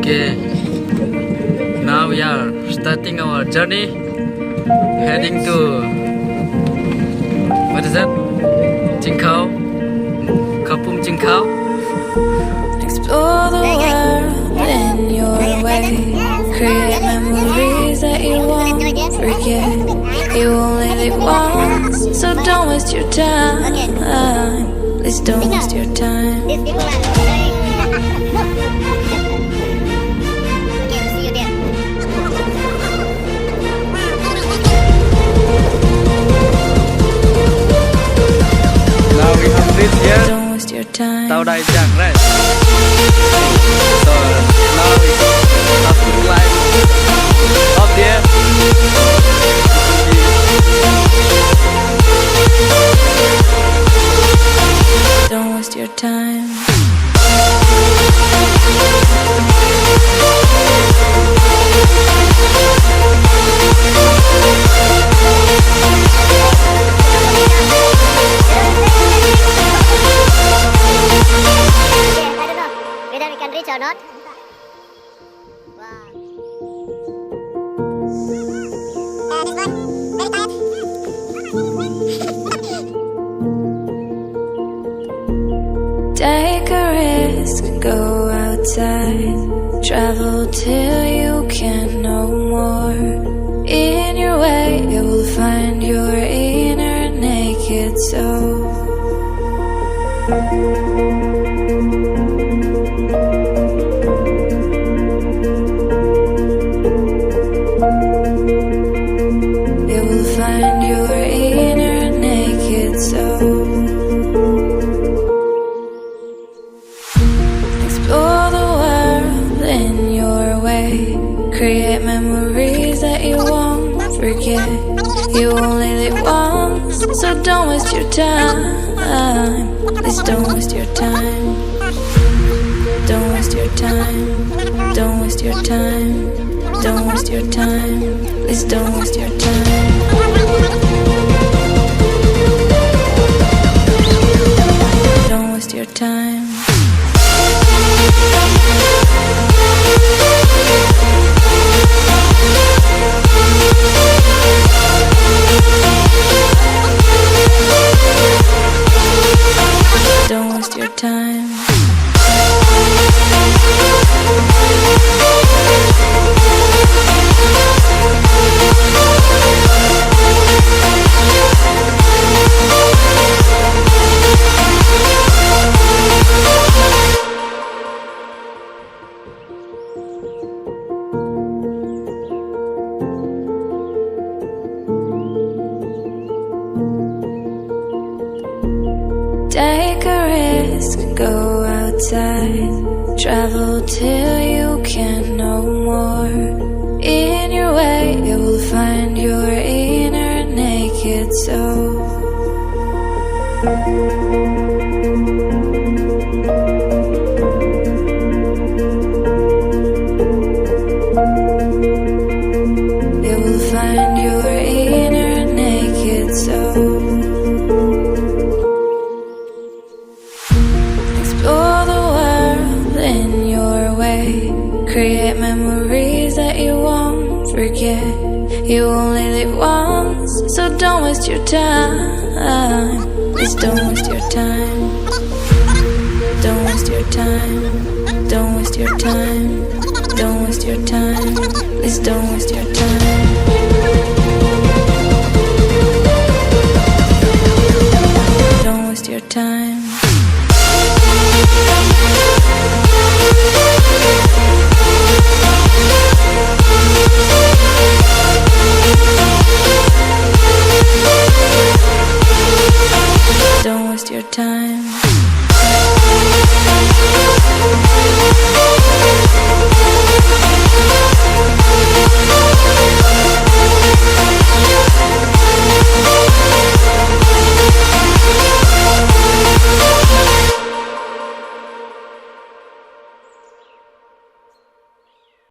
Okay, now we are starting our journey, heading to, what is that? Chingkao, Khoupum, Chingkao. Explore the world in your way. Create memories that you won't forget. You only live once, so don't waste your time. Please don't waste your time. Now we have reached here. Don't waste your time. Tàu Đại Giang, right? So now we have to climb up there. Don't waste your time. Whether we can reach or not. Wow. This one, very tired. Take a risk, go outside. Travel till you can no more. In your way, you will find your inner naked soul. You will find your inner naked soul. Explore the world in your way. Create memories that you won't forget. You only live once, so don't waste your time. Please don't waste your time. Don't waste your time. Don't waste your time. Don't waste your time. Please don't waste your time. Don't waste your time. Don't waste your time. Take a risk, go outside. Travel till you can no more. In your way, you will find your inner naked soul. You will find your inner naked soul. Explore the world in your way. Create memories that you won't forget. You only live once, so don't waste your time. Please don't waste your time. Don't waste your time. Don't waste your time. Don't waste your time. Please don't waste your time. Don't waste your time.